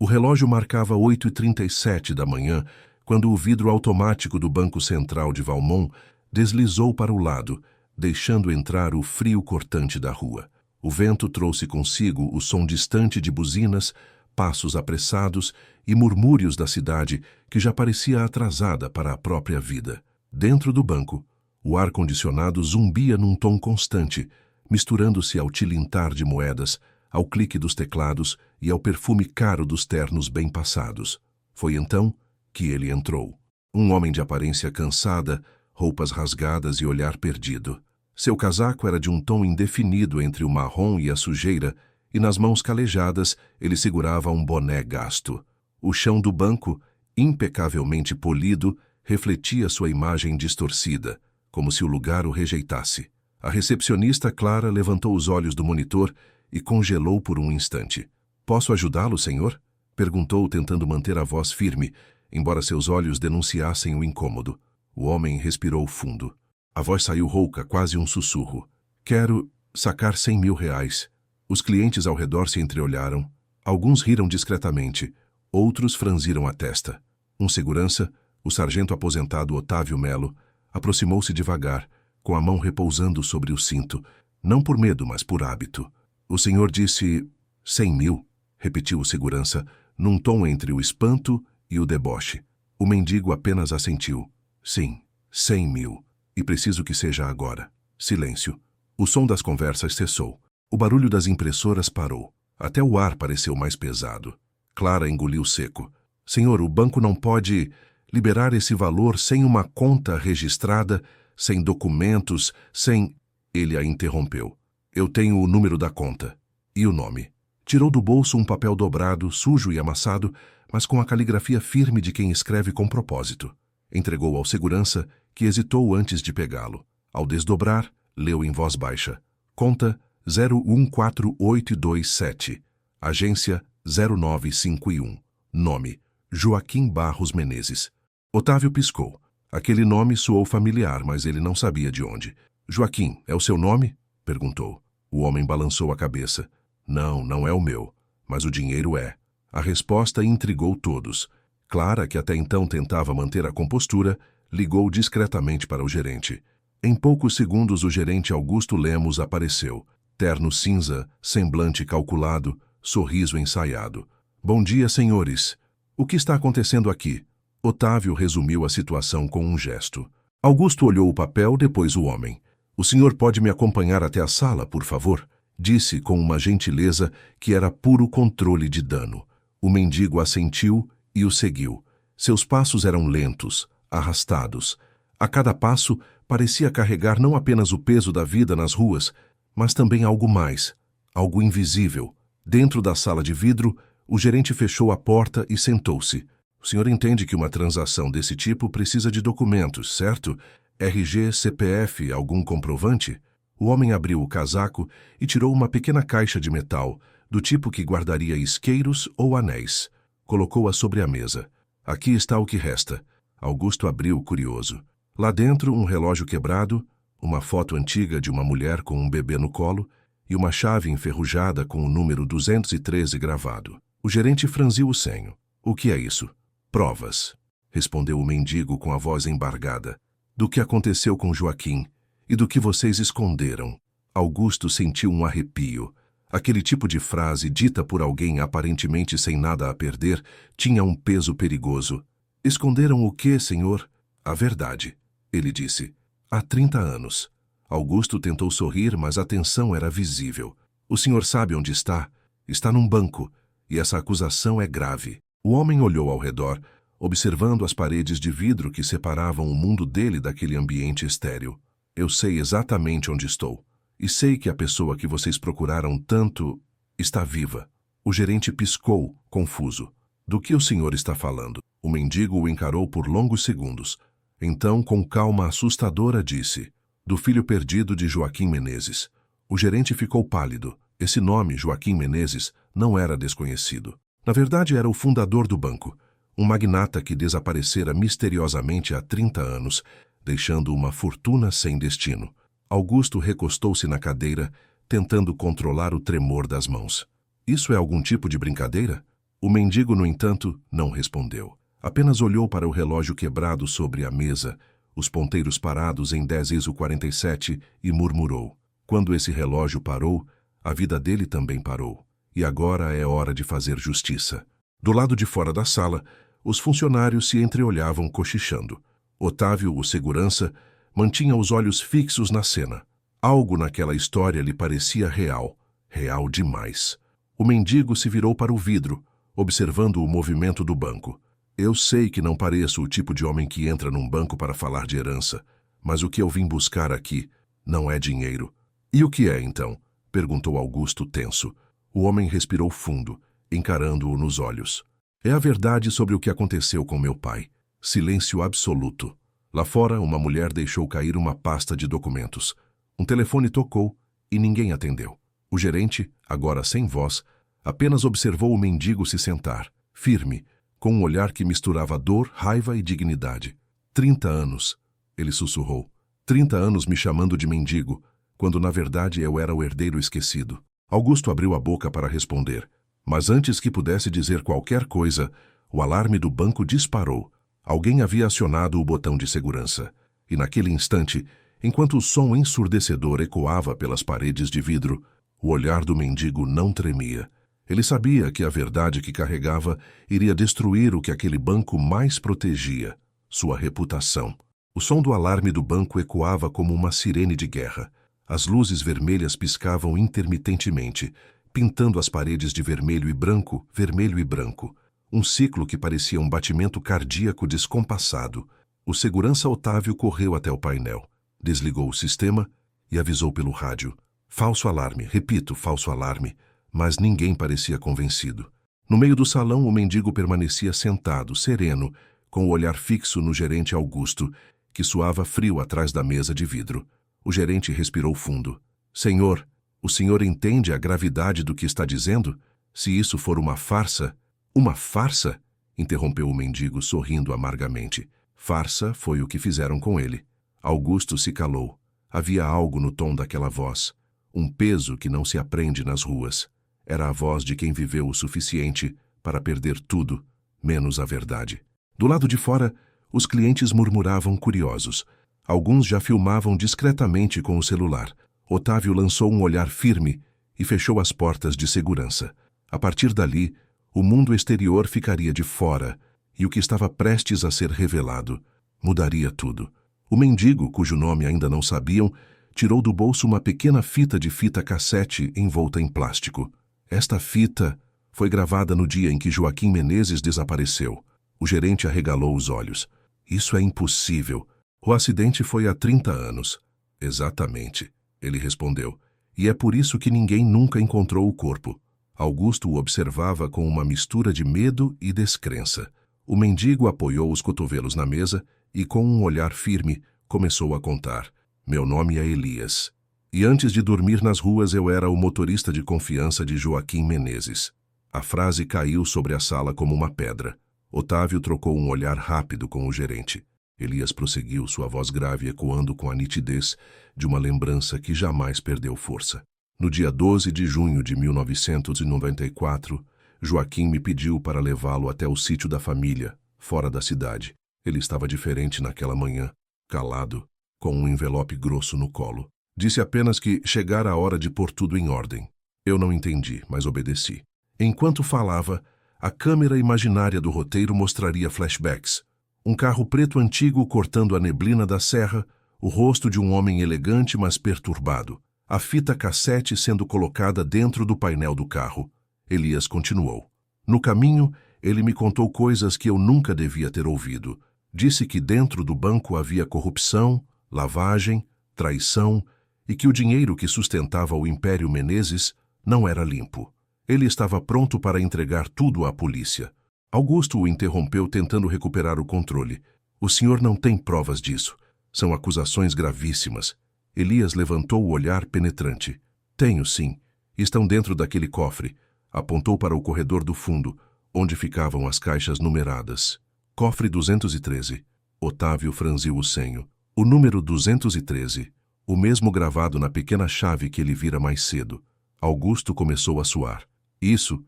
O relógio marcava 8h37 da manhã, quando o vidro automático do Banco Central de Valmont deslizou para o lado, deixando entrar o frio cortante da rua. O vento trouxe consigo o som distante de buzinas, passos apressados e murmúrios da cidade que já parecia atrasada para a própria vida. Dentro do banco, o ar-condicionado zumbia num tom constante, misturando-se ao tilintar de moedas, ao clique dos teclados e ao perfume caro dos ternos bem passados. Foi então que ele entrou. Um homem de aparência cansada, roupas rasgadas e olhar perdido. Seu casaco era de um tom indefinido entre o marrom e a sujeira, e nas mãos calejadas ele segurava um boné gasto. O chão do banco, impecavelmente polido, refletia sua imagem distorcida, como se o lugar o rejeitasse. A recepcionista Clara levantou os olhos do monitor e congelou por um instante. "Posso ajudá-lo, senhor?" perguntou, tentando manter a voz firme, embora seus olhos denunciassem o incômodo. O homem respirou fundo. A voz saiu rouca, quase um sussurro. "Quero sacar 100 mil reais." Os clientes ao redor se entreolharam. Alguns riram discretamente, outros franziram a testa. Um segurança, o sargento aposentado Otávio Melo, aproximou-se devagar, com a mão repousando sobre o cinto, não por medo, mas por hábito. "O senhor disse 100 mil?" repetiu o segurança, num tom entre o espanto e o deboche. O mendigo apenas assentiu. "Sim, 100 mil. E preciso que seja agora." Silêncio. O som das conversas cessou. O barulho das impressoras parou. Até o ar pareceu mais pesado. Clara engoliu seco. "Senhor, o banco não pode liberar esse valor sem uma conta registrada, sem documentos, sem..." Ele a interrompeu. "Eu tenho o número da conta. E o nome." Tirou do bolso um papel dobrado, sujo e amassado, mas com a caligrafia firme de quem escreve com propósito. Entregou ao segurança, que hesitou antes de pegá-lo. Ao desdobrar, leu em voz baixa. "Conta 014827. Agência 0951. Nome: Joaquim Barros Menezes." Otávio piscou. Aquele nome soou familiar, mas ele não sabia de onde. "Joaquim, é o seu nome?" perguntou. O homem balançou a cabeça. "Não, não é o meu, mas o dinheiro é." A resposta intrigou todos. Clara, que até então tentava manter a compostura, ligou discretamente para o gerente. Em poucos segundos o gerente Augusto Lemos apareceu. Terno cinza, semblante calculado, sorriso ensaiado. "Bom dia, senhores. O que está acontecendo aqui?" Otávio resumiu a situação com um gesto. Augusto olhou o papel, depois o homem. "O senhor pode me acompanhar até a sala, por favor?" disse com uma gentileza que era puro controle de dano. O mendigo assentiu e o seguiu. Seus passos eram lentos, arrastados. A cada passo parecia carregar não apenas o peso da vida nas ruas, mas também algo mais, algo invisível. Dentro da sala de vidro, o gerente fechou a porta e sentou-se. "O senhor entende que uma transação desse tipo precisa de documentos, certo? RG, CPF, algum comprovante?" O homem abriu o casaco e tirou uma pequena caixa de metal, do tipo que guardaria isqueiros ou anéis. Colocou-a sobre a mesa. "Aqui está o que resta." Augusto abriu, curioso. Lá dentro, um relógio quebrado, uma foto antiga de uma mulher com um bebê no colo e uma chave enferrujada com o número 213 gravado. O gerente franziu o senho. "O que é isso?" "Provas", respondeu o mendigo com a voz embargada. "Do que aconteceu com Joaquim e do que vocês esconderam." Augusto sentiu um arrepio. Aquele tipo de frase, dita por alguém aparentemente sem nada a perder, tinha um peso perigoso. "Esconderam o quê, senhor?" "A verdade", ele disse. "Há 30 anos." Augusto tentou sorrir, mas a tensão era visível. "O senhor sabe onde está? Está num banco, e essa acusação é grave." O homem olhou ao redor, observando as paredes de vidro que separavam o mundo dele daquele ambiente estéril. "Eu sei exatamente onde estou. E sei que a pessoa que vocês procuraram tanto está viva." O gerente piscou, confuso. "Do que o senhor está falando?" O mendigo o encarou por longos segundos. Então, com calma assustadora, disse: "Do filho perdido de Joaquim Menezes." O gerente ficou pálido. Esse nome, Joaquim Menezes, não era desconhecido. Na verdade, era o fundador do banco, um magnata que desaparecera misteriosamente há 30 anos, deixando uma fortuna sem destino. Augusto recostou-se na cadeira, tentando controlar o tremor das mãos. "Isso é algum tipo de brincadeira?" O mendigo, no entanto, não respondeu. Apenas olhou para o relógio quebrado sobre a mesa, os ponteiros parados em 10:47 e murmurou. Quando esse relógio parou, a vida dele também parou. E agora é hora de fazer justiça. Do lado de fora da sala, os funcionários se entreolhavam cochichando. Otávio, o segurança, mantinha os olhos fixos na cena. Algo naquela história lhe parecia real, real demais. O mendigo se virou para o vidro, observando o movimento do banco. Eu sei que não pareço o tipo de homem que entra num banco para falar de herança, mas o que eu vim buscar aqui não é dinheiro. E o que é, então? Perguntou Augusto tenso. O homem respirou fundo, encarando-o nos olhos. É a verdade sobre o que aconteceu com meu pai. Silêncio absoluto. Lá fora, uma mulher deixou cair uma pasta de documentos. Um telefone tocou e ninguém atendeu. O gerente, agora sem voz, apenas observou o mendigo se sentar, firme, com um olhar que misturava dor, raiva e dignidade. 30 anos, ele sussurrou. 30 anos me chamando de mendigo, quando na verdade eu era o herdeiro esquecido. Augusto abriu a boca para responder, mas antes que pudesse dizer qualquer coisa, o alarme do banco disparou. Alguém havia acionado o botão de segurança. E naquele instante, enquanto o som ensurdecedor ecoava pelas paredes de vidro, o olhar do mendigo não tremia. Ele sabia que a verdade que carregava iria destruir o que aquele banco mais protegia, sua reputação. O som do alarme do banco ecoava como uma sirene de guerra. As luzes vermelhas piscavam intermitentemente, pintando as paredes de vermelho e branco, um ciclo que parecia um batimento cardíaco descompassado. O segurança Otávio correu até o painel, desligou o sistema e avisou pelo rádio. Falso alarme, repito, falso alarme. Mas ninguém parecia convencido. No meio do salão, o mendigo permanecia sentado, sereno, com o olhar fixo no gerente Augusto, que suava frio atrás da mesa de vidro. O gerente respirou fundo. Senhor, o senhor entende a gravidade do que está dizendo? Se isso for uma farsa... Uma farsa? Interrompeu o mendigo, sorrindo amargamente. Farsa foi o que fizeram com ele. Augusto se calou. Havia algo no tom daquela voz. Um peso que não se aprende nas ruas. Era a voz de quem viveu o suficiente para perder tudo, menos a verdade. Do lado de fora, os clientes murmuravam curiosos. Alguns já filmavam discretamente com o celular. Otávio lançou um olhar firme e fechou as portas de segurança. A partir dali, o mundo exterior ficaria de fora e o que estava prestes a ser revelado mudaria tudo. O mendigo, cujo nome ainda não sabiam, tirou do bolso uma pequena fita de fita cassete envolta em plástico. Esta fita foi gravada no dia em que Joaquim Menezes desapareceu. O gerente arregalou os olhos. Isso é impossível. O acidente foi há 30 anos. Exatamente, ele respondeu. E é por isso que ninguém nunca encontrou o corpo. Augusto o observava com uma mistura de medo e descrença. O mendigo apoiou os cotovelos na mesa e, com um olhar firme, começou a contar. Meu nome é Elias. E antes de dormir nas ruas eu era o motorista de confiança de Joaquim Menezes. A frase caiu sobre a sala como uma pedra. Otávio trocou um olhar rápido com o gerente. Elias prosseguiu, sua voz grave ecoando com a nitidez de uma lembrança que jamais perdeu força. No dia 12 de junho de 1994, Joaquim me pediu para levá-lo até o sítio da família, fora da cidade. Ele estava diferente naquela manhã, calado, com um envelope grosso no colo. Disse apenas que chegara a hora de pôr tudo em ordem. Eu não entendi, mas obedeci. Enquanto falava, a câmera imaginária do roteiro mostraria flashbacks. Um carro preto antigo cortando a neblina da serra, o rosto de um homem elegante mas perturbado. A fita cassete sendo colocada dentro do painel do carro. Elias continuou. No caminho, ele me contou coisas que eu nunca devia ter ouvido. Disse que dentro do banco havia corrupção, lavagem, traição e que o dinheiro que sustentava o Império Menezes não era limpo. Ele estava pronto para entregar tudo à polícia. Augusto o interrompeu tentando recuperar o controle. O senhor não tem provas disso. São acusações gravíssimas. Elias levantou o olhar penetrante. Tenho sim. Estão dentro daquele cofre. Apontou para o corredor do fundo, onde ficavam as caixas numeradas. Cofre 213. Otávio franziu o senho. O número 213, o mesmo gravado na pequena chave que ele vira mais cedo. Augusto começou a suar. Isso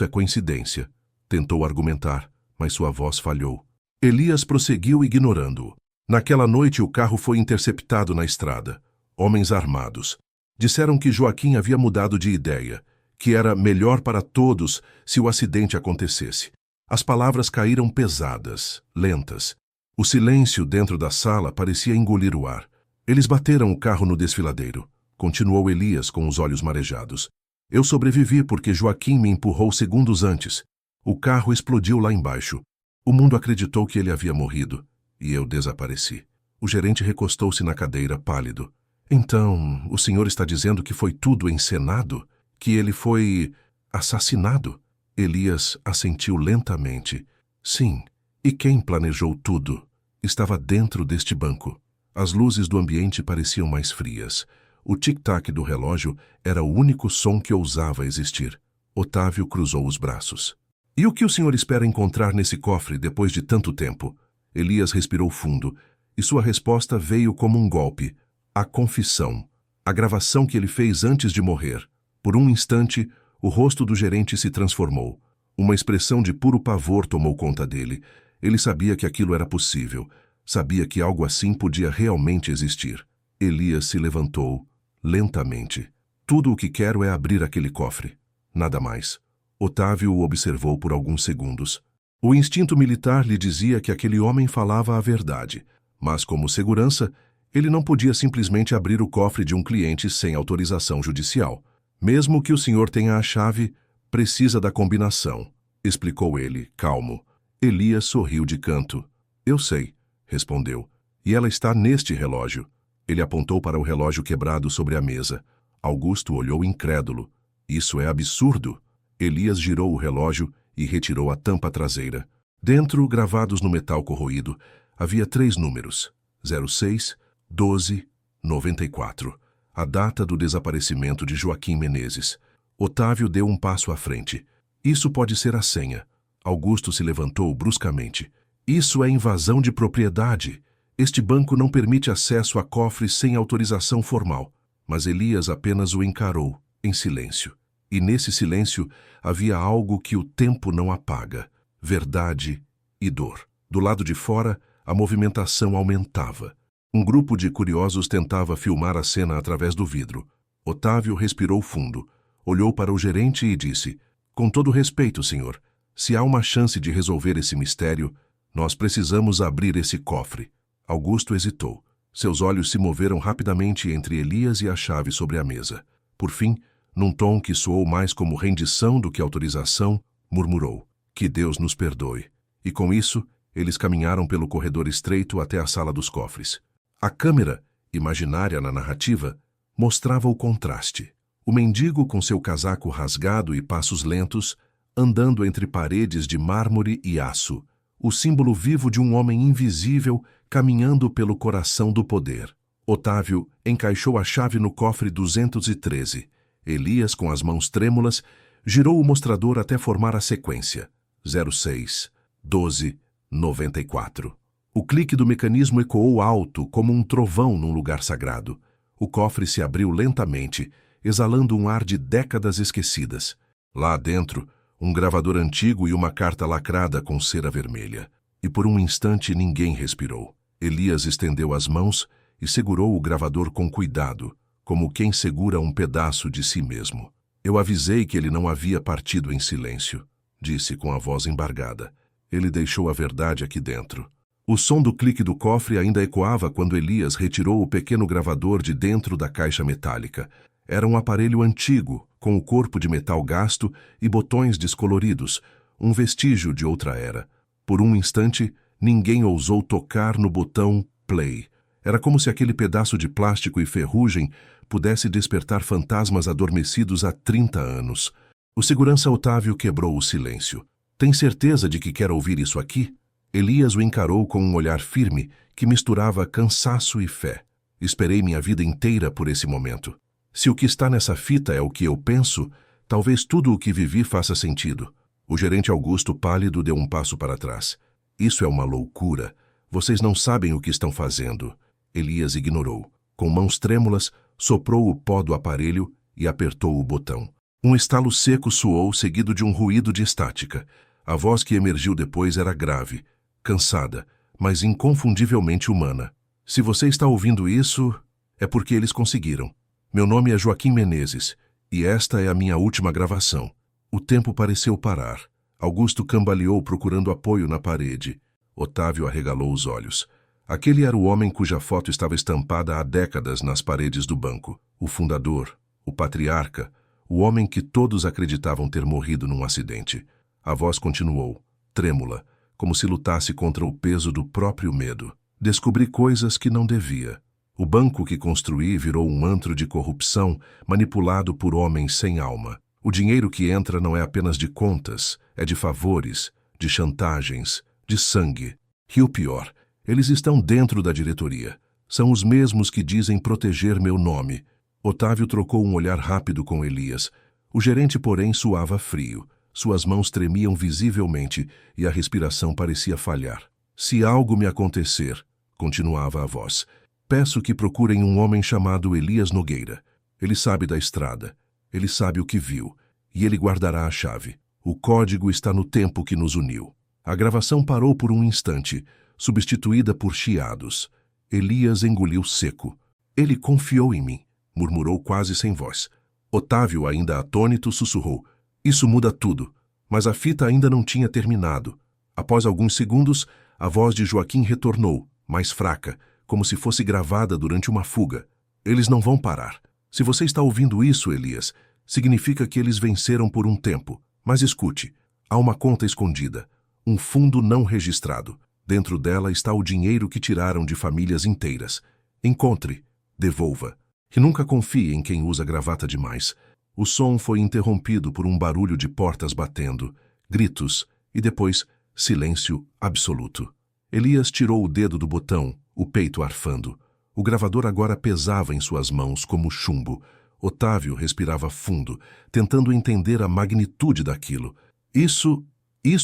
é coincidência. Tentou argumentar, mas sua voz falhou. Elias prosseguiu ignorando-o. Naquela noite o carro foi interceptado na estrada. Homens armados. Disseram que Joaquim havia mudado de ideia, que era melhor para todos se o acidente acontecesse. As palavras caíram pesadas, lentas. O silêncio dentro da sala parecia engolir o ar. Eles bateram o carro no desfiladeiro. Continuou Elias com os olhos marejados. Eu sobrevivi porque Joaquim me empurrou segundos antes. O carro explodiu lá embaixo. O mundo acreditou que ele havia morrido, e eu desapareci. O gerente recostou-se na cadeira, pálido. Então, o senhor está dizendo que foi tudo encenado? Que ele foi assassinado? Elias assentiu lentamente. Sim. E quem planejou tudo? Estava dentro deste banco. As luzes do ambiente pareciam mais frias. O tic-tac do relógio era o único som que ousava existir. Otávio cruzou os braços. E o que o senhor espera encontrar nesse cofre depois de tanto tempo? Elias respirou fundo, e sua resposta veio como um golpe. A confissão. A gravação que ele fez antes de morrer. Por um instante, o rosto do gerente se transformou. Uma expressão de puro pavor tomou conta dele. Ele sabia que aquilo era possível. Sabia que algo assim podia realmente existir. Elias se levantou, lentamente. Tudo o que quero é abrir aquele cofre. Nada mais. Otávio o observou por alguns segundos. O instinto militar lhe dizia que aquele homem falava a verdade, mas como segurança, ele não podia simplesmente abrir o cofre de um cliente sem autorização judicial. Mesmo que o senhor tenha a chave, precisa da combinação, explicou ele, calmo. Elias sorriu de canto. Eu sei, respondeu. E ela está neste relógio. Ele apontou para o relógio quebrado sobre a mesa. Augusto olhou incrédulo. Isso é absurdo. Elias girou o relógio e retirou a tampa traseira. Dentro, gravados no metal corroído, havia 3 números: 06, 12, 94. A data do desaparecimento de Joaquim Menezes. Otávio deu um passo à frente. Isso pode ser a senha. Augusto se levantou bruscamente. Isso é invasão de propriedade. Este banco não permite acesso a cofres sem autorização formal. Mas Elias apenas o encarou, em silêncio. E nesse silêncio havia algo que o tempo não apaga: verdade e dor. Do lado de fora, a movimentação aumentava. Um grupo de curiosos tentava filmar a cena através do vidro. Otávio respirou fundo, olhou para o gerente e disse: com todo respeito, senhor, se há uma chance de resolver esse mistério, nós precisamos abrir esse cofre. Augusto hesitou. Seus olhos se moveram rapidamente entre Elias e a chave sobre a mesa. Por fim, num tom que soou mais como rendição do que autorização, murmurou: que Deus nos perdoe. E com isso, eles caminharam pelo corredor estreito até a sala dos cofres. A câmera, imaginária na narrativa, mostrava o contraste. O mendigo com seu casaco rasgado e passos lentos, andando entre paredes de mármore e aço, o símbolo vivo de um homem invisível caminhando pelo coração do poder. Otávio encaixou a chave no cofre 213. Elias, com as mãos trêmulas, girou o mostrador até formar a sequência: 06, 12, 94. O clique do mecanismo ecoou alto como um trovão num lugar sagrado. O cofre se abriu lentamente, exalando um ar de décadas esquecidas. Lá dentro, um gravador antigo e uma carta lacrada com cera vermelha. E por um instante ninguém respirou. Elias estendeu as mãos e segurou o gravador com cuidado, como quem segura um pedaço de si mesmo. Eu avisei que ele não havia partido em silêncio, disse com a voz embargada. Ele deixou a verdade aqui dentro. O som do clique do cofre ainda ecoava quando Elias retirou o pequeno gravador de dentro da caixa metálica. Era um aparelho antigo, com o corpo de metal gasto e botões descoloridos, um vestígio de outra era. Por um instante, ninguém ousou tocar no botão play. Era como se aquele pedaço de plástico e ferrugem pudesse despertar fantasmas adormecidos há 30 anos. O segurança Otávio quebrou o silêncio. Tem certeza de que quer ouvir isso aqui? Elias o encarou com um olhar firme que misturava cansaço e fé. Esperei minha vida inteira por esse momento. Se o que está nessa fita é o que eu penso, talvez tudo o que vivi faça sentido. O gerente Augusto, pálido, deu um passo para trás. Isso é uma loucura. Vocês não sabem o que estão fazendo. Elias ignorou. Com mãos trêmulas, soprou o pó do aparelho e apertou o botão. Um estalo seco soou, seguido de um ruído de estática. A voz que emergiu depois era grave, cansada, mas inconfundivelmente humana. Se você está ouvindo isso, é porque eles conseguiram. Meu nome é Joaquim Menezes, e esta é a minha última gravação. O tempo pareceu parar. Augusto cambaleou procurando apoio na parede. Otávio arregalou os olhos. Aquele era o homem cuja foto estava estampada há décadas nas paredes do banco. O fundador, o patriarca, o homem que todos acreditavam ter morrido num acidente. A voz continuou, trêmula, como se lutasse contra o peso do próprio medo. Descobri coisas que não devia. O banco que construí virou um antro de corrupção manipulado por homens sem alma. O dinheiro que entra não é apenas de contas, é de favores, de chantagens, de sangue. E o pior, eles estão dentro da diretoria. São os mesmos que dizem proteger meu nome. Otávio trocou um olhar rápido com Elias. O gerente, porém, suava frio. Suas mãos tremiam visivelmente e a respiração parecia falhar. Se algo me acontecer, continuava a voz, peço que procurem um homem chamado Elias Nogueira. Ele sabe da estrada. Ele sabe o que viu, e ele guardará a chave. O código está no tempo que nos uniu. A gravação parou por um instante, substituída por chiados. Elias engoliu seco. Ele confiou em mim, murmurou quase sem voz. Otávio, ainda atônito, sussurrou. Isso muda tudo. Mas a fita ainda não tinha terminado. Após alguns segundos, a voz de Joaquim retornou, mais fraca, como se fosse gravada durante uma fuga. Eles não vão parar. Se você está ouvindo isso, Elias, significa que eles venceram por um tempo. Mas escute, há uma conta escondida, um fundo não registrado. Dentro dela está o dinheiro que tiraram de famílias inteiras. Encontre, devolva. E nunca confie em quem usa gravata demais. O som foi interrompido por um barulho de portas batendo, gritos e depois silêncio absoluto. Elias tirou o dedo do botão, o peito arfando. O gravador agora pesava em suas mãos como chumbo. Otávio respirava fundo, tentando entender a magnitude daquilo. Isso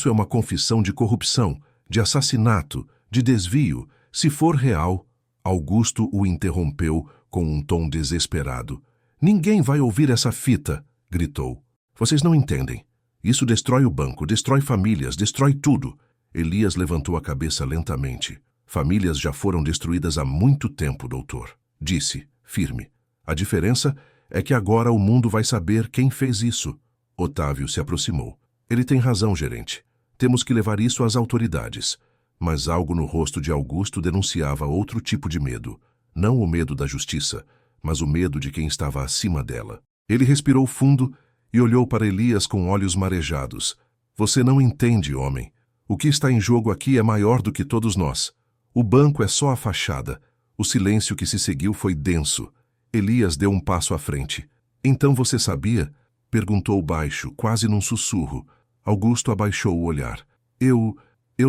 é uma confissão de corrupção, de assassinato, de desvio. Se for real, Augusto o interrompeu com um tom desesperado. Ninguém vai ouvir essa fita, gritou. Vocês não entendem. Isso destrói o banco, destrói famílias, destrói tudo. Elias levantou a cabeça lentamente. Famílias já foram destruídas há muito tempo, doutor. Disse, firme. A diferença é que agora o mundo vai saber quem fez isso. Otávio se aproximou. Ele tem razão, gerente. Temos que levar isso às autoridades. Mas algo no rosto de Augusto denunciava outro tipo de medo. Não o medo da justiça, mas o medo de quem estava acima dela. Ele respirou fundo e olhou para Elias com olhos marejados. Você não entende, homem. O que está em jogo aqui é maior do que todos nós. O banco é só a fachada. O silêncio que se seguiu foi denso. Elias deu um passo à frente. Então você sabia? Perguntou baixo, quase num sussurro. Augusto abaixou o olhar. Eu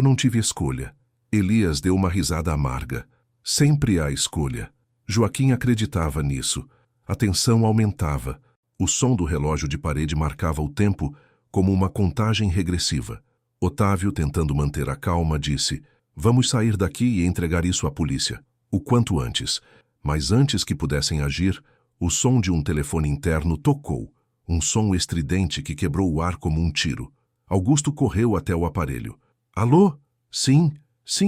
não tive escolha. Elias deu uma risada amarga. Sempre há escolha. Joaquim acreditava nisso. A tensão aumentava. O som do relógio de parede marcava o tempo como uma contagem regressiva. Otávio, tentando manter a calma, disse: Vamos sair daqui e entregar isso à polícia. O quanto antes. Mas antes que pudessem agir, o som de um telefone interno tocou. Um som estridente que quebrou o ar como um tiro. Augusto correu até o aparelho. Alô? Sim,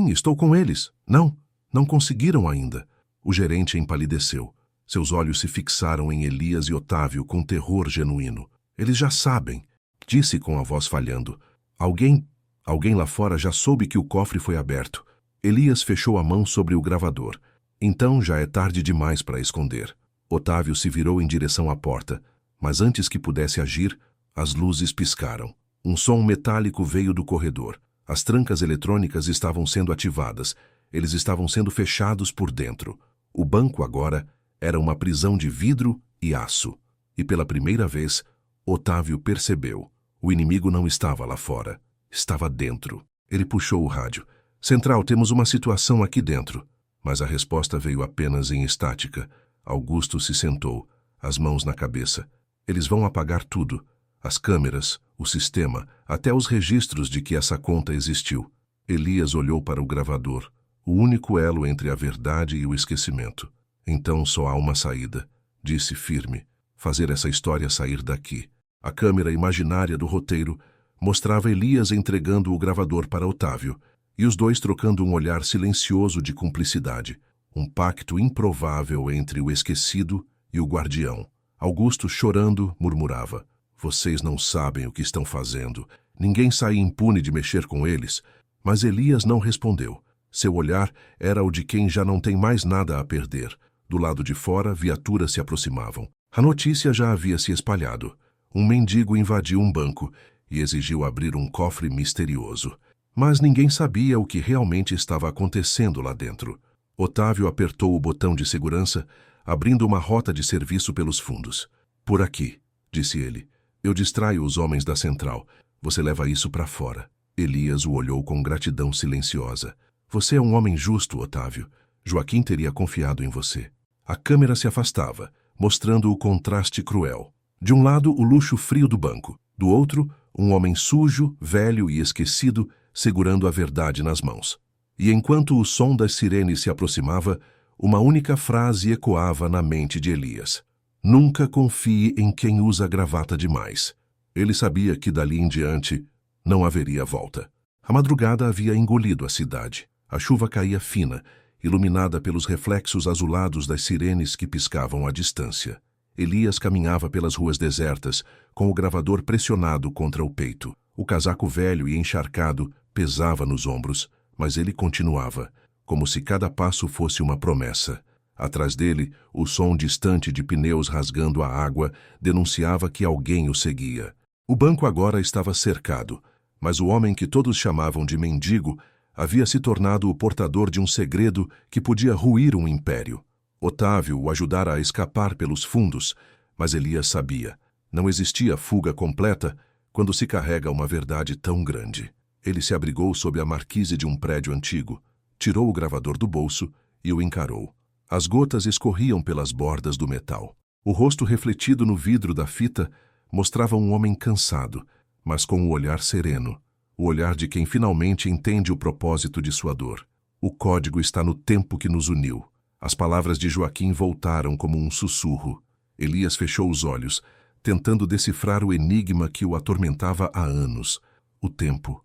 estou com eles. Não conseguiram ainda. O gerente empalideceu. Seus olhos se fixaram em Elias e Otávio com terror genuíno. Eles já sabem, disse com a voz falhando. Alguém lá fora já soube que o cofre foi aberto. Elias fechou a mão sobre o gravador. Então já é tarde demais para esconder. Otávio se virou em direção à porta, mas antes que pudesse agir, as luzes piscaram. Um som metálico veio do corredor. As trancas eletrônicas estavam sendo ativadas. Eles estavam sendo fechados por dentro. O banco agora era uma prisão de vidro e aço. E pela primeira vez, Otávio percebeu. O inimigo não estava lá fora. Estava dentro. Ele puxou o rádio. Central, temos uma situação aqui dentro. Mas a resposta veio apenas em estática. Augusto se sentou, as mãos na cabeça. Eles vão apagar tudo. As câmeras, o sistema, até os registros de que essa conta existiu. Elias olhou para o gravador, o único elo entre a verdade e o esquecimento. Então só há uma saída, disse firme. Fazer essa história sair daqui. A câmera imaginária do roteiro Mostrava Elias entregando o gravador para Otávio, e os dois trocando um olhar silencioso de cumplicidade, um pacto improvável entre o esquecido e o guardião. Augusto, chorando, murmurava: "Vocês não sabem o que estão fazendo. Ninguém sai impune de mexer com eles." Mas Elias não respondeu. Seu olhar era o de quem já não tem mais nada a perder. Do lado de fora, viaturas se aproximavam. A notícia já havia se espalhado. Um mendigo invadiu um banco e exigiu abrir um cofre misterioso. Mas ninguém sabia o que realmente estava acontecendo lá dentro. Otávio apertou o botão de segurança, abrindo uma rota de serviço pelos fundos. "Por aqui", disse ele. "Eu distraio os homens da central. Você leva isso para fora." Elias o olhou com gratidão silenciosa. "Você é um homem justo, Otávio. Joaquim teria confiado em você." A câmera se afastava, mostrando o contraste cruel. De um lado, o luxo frio do banco. Do outro, um homem sujo, velho e esquecido, segurando a verdade nas mãos. E enquanto o som das sirenes se aproximava, uma única frase ecoava na mente de Elias: "Nunca confie em quem usa gravata demais." Ele sabia que dali em diante não haveria volta. A madrugada havia engolido a cidade. A chuva caía fina, iluminada pelos reflexos azulados das sirenes que piscavam à distância. Elias caminhava pelas ruas desertas, com o gravador pressionado contra o peito. O casaco velho e encharcado pesava nos ombros, mas ele continuava, como se cada passo fosse uma promessa. Atrás dele, o som distante de pneus rasgando a água denunciava que alguém o seguia. O banco agora estava cercado, mas o homem que todos chamavam de mendigo havia se tornado o portador de um segredo que podia ruir um império. Otávio o ajudara a escapar pelos fundos, mas Elias sabia: não existia fuga completa quando se carrega uma verdade tão grande. Ele se abrigou sob a marquise de um prédio antigo, tirou o gravador do bolso e o encarou. As gotas escorriam pelas bordas do metal. O rosto refletido no vidro da fita mostrava um homem cansado, mas com o olhar sereno, o olhar de quem finalmente entende o propósito de sua dor. "O código está no tempo que nos uniu." As palavras de Joaquim voltaram como um sussurro. Elias fechou os olhos, tentando decifrar o enigma que o atormentava há anos. O tempo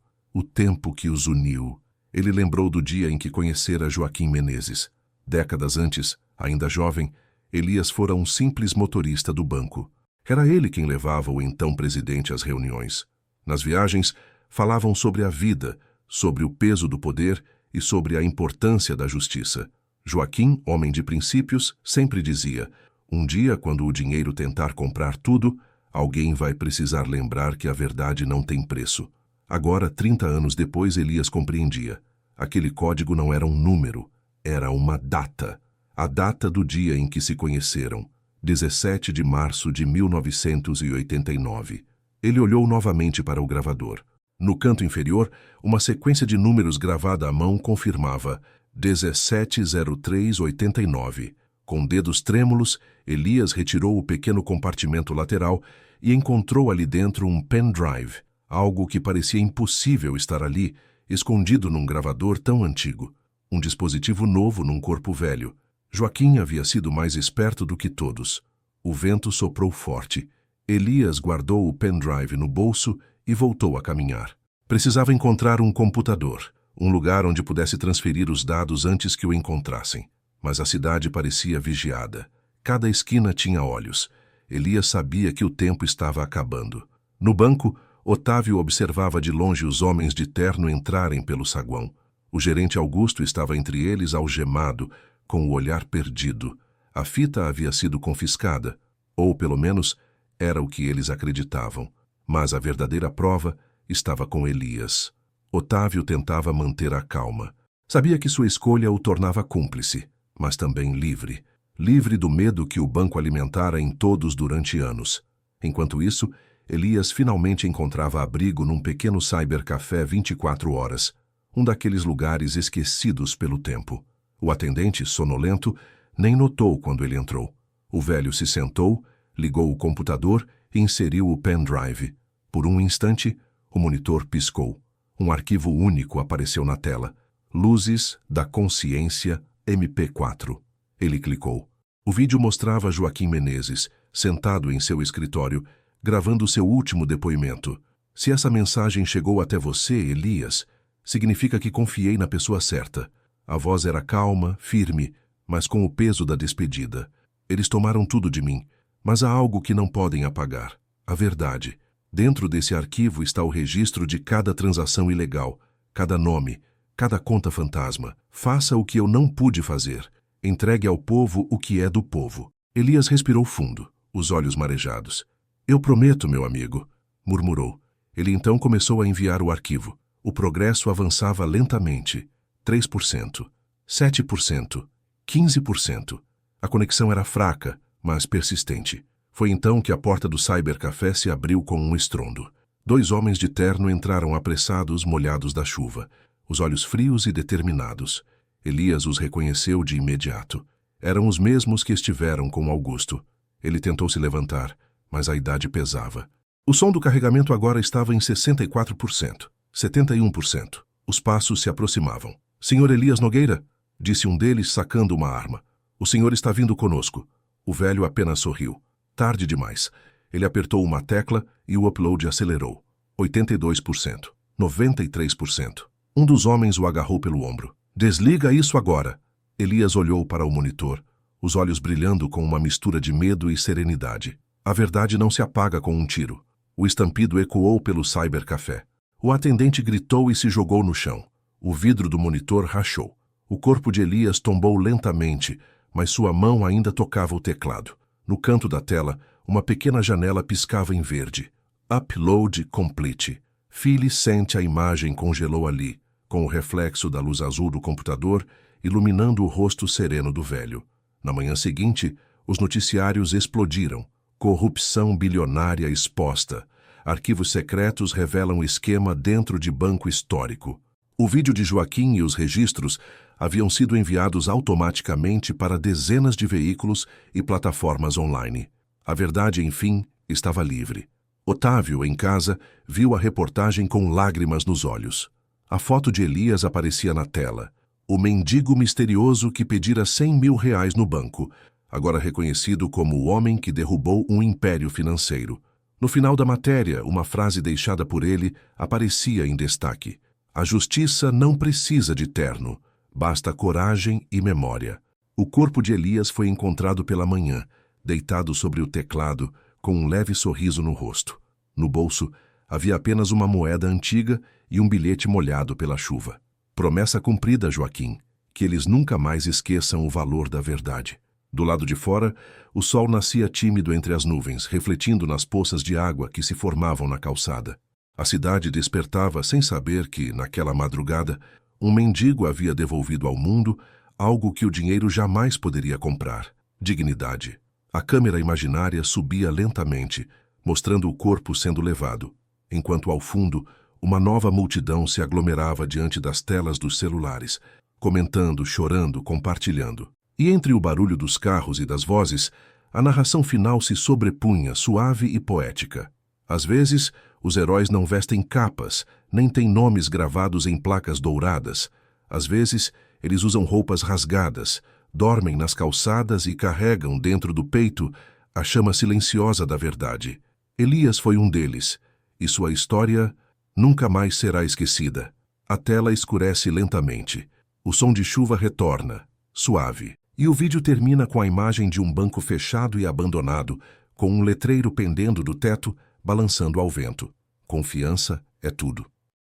que os uniu. Ele lembrou do dia em que conhecera Joaquim Menezes. Décadas antes, ainda jovem, Elias fora um simples motorista do banco. Era ele quem levava o então presidente às reuniões. Nas viagens, falavam sobre a vida, sobre o peso do poder e sobre a importância da justiça. Joaquim, homem de princípios, sempre dizia: "Um dia, quando o dinheiro tentar comprar tudo, alguém vai precisar lembrar que a verdade não tem preço." Agora, 30 anos depois, Elias compreendia. Aquele código não era um número, era uma data. A data do dia em que se conheceram, 17 de março de 1989. Ele olhou novamente para o gravador. No canto inferior, uma sequência de números gravada à mão confirmava 170389. Com dedos trêmulos, Elias retirou o pequeno compartimento lateral e encontrou ali dentro um pendrive, algo que parecia impossível estar ali, escondido num gravador tão antigo. Um dispositivo novo num corpo velho. Joaquim havia sido mais esperto do que todos. O vento soprou forte. Elias guardou o pendrive no bolso e voltou a caminhar. Precisava encontrar um computador, um lugar onde pudesse transferir os dados antes que o encontrassem. Mas a cidade parecia vigiada. Cada esquina tinha olhos. Elias sabia que o tempo estava acabando. No banco, Otávio observava de longe os homens de terno entrarem pelo saguão. O gerente Augusto estava entre eles, algemado, com o olhar perdido. A fita havia sido confiscada, ou, pelo menos, era o que eles acreditavam. Mas a verdadeira prova estava com Elias. Otávio tentava manter a calma. Sabia que sua escolha o tornava cúmplice, mas também livre. Livre do medo que o banco alimentara em todos durante anos. Enquanto isso, Elias finalmente encontrava abrigo num pequeno cybercafé 24 horas, um daqueles lugares esquecidos pelo tempo. O atendente, sonolento, nem notou quando ele entrou. O velho se sentou, ligou o computador e inseriu o pendrive. Por um instante, o monitor piscou. Um arquivo único apareceu na tela. Luzes da Consciência MP4. Ele clicou. O vídeo mostrava Joaquim Menezes, sentado em seu escritório, gravando seu último depoimento. Se essa mensagem chegou até você, Elias, significa que confiei na pessoa certa. A voz era calma, firme, mas com o peso da despedida. Eles tomaram tudo de mim, mas há algo que não podem apagar: a verdade. Dentro desse arquivo está o registro de cada transação ilegal, cada nome, cada conta fantasma. Faça o que eu não pude fazer. Entregue ao povo o que é do povo. Elias respirou fundo, os olhos marejados. Eu prometo, meu amigo, murmurou. Ele então começou a enviar o arquivo. O progresso avançava lentamente. 3%, 7%, 15%. A conexão era fraca, mas persistente. Foi então que a porta do cybercafé se abriu com um estrondo. 2 homens de terno entraram apressados, molhados da chuva, os olhos frios e determinados. Elias os reconheceu de imediato. Eram os mesmos que estiveram com Augusto. Ele tentou se levantar, mas a idade pesava. O som do carregamento agora estava em 64%, 71%. Os passos se aproximavam. Senhor Elias Nogueira, disse um deles sacando uma arma. O senhor está vindo conosco. O velho apenas sorriu. Tarde demais. Ele apertou uma tecla e o upload acelerou. 82%, 93%. Um dos homens o agarrou pelo ombro. Desliga isso agora. Elias olhou para o monitor, os olhos brilhando com uma mistura de medo e serenidade. A verdade não se apaga com um tiro. O estampido ecoou pelo cybercafé. O atendente gritou e se jogou no chão. O vidro do monitor rachou. O corpo de Elias tombou lentamente, mas sua mão ainda tocava o teclado. No canto da tela, uma pequena janela piscava em verde. Upload complete. Philly sente a imagem congelou ali, com o reflexo da luz azul do computador iluminando o rosto sereno do velho. Na manhã seguinte, os noticiários explodiram. Corrupção bilionária exposta. Arquivos secretos revelam esquema dentro de banco histórico. O vídeo de Joaquim e os registros haviam sido enviados automaticamente para dezenas de veículos e plataformas online. A verdade, enfim, estava livre. Otávio, em casa, viu a reportagem com lágrimas nos olhos. A foto de Elias aparecia na tela. O mendigo misterioso que pedira R$100 mil no banco, agora reconhecido como o homem que derrubou um império financeiro. No final da matéria, uma frase deixada por ele aparecia em destaque. A justiça não precisa de terno, basta coragem e memória. O corpo de Elias foi encontrado pela manhã, deitado sobre o teclado, com um leve sorriso no rosto. No bolso, havia apenas uma moeda antiga e um bilhete molhado pela chuva. Promessa cumprida, Joaquim, que eles nunca mais esqueçam o valor da verdade. Do lado de fora, o sol nascia tímido entre as nuvens, refletindo nas poças de água que se formavam na calçada. A cidade despertava sem saber que, naquela madrugada, um mendigo havia devolvido ao mundo algo que o dinheiro jamais poderia comprar: dignidade. A câmera imaginária subia lentamente, mostrando o corpo sendo levado, enquanto ao fundo, uma nova multidão se aglomerava diante das telas dos celulares, comentando, chorando, compartilhando. E entre o barulho dos carros e das vozes, a narração final se sobrepunha, suave e poética. Às vezes, os heróis não vestem capas, nem têm nomes gravados em placas douradas. Às vezes, eles usam roupas rasgadas, dormem nas calçadas e carregam dentro do peito a chama silenciosa da verdade. Elias foi um deles, e sua história nunca mais será esquecida. A tela escurece lentamente. O som de chuva retorna, suave. E o vídeo termina com a imagem de um banco fechado e abandonado, com um letreiro pendendo do teto, balançando ao vento. Confiança é tudo.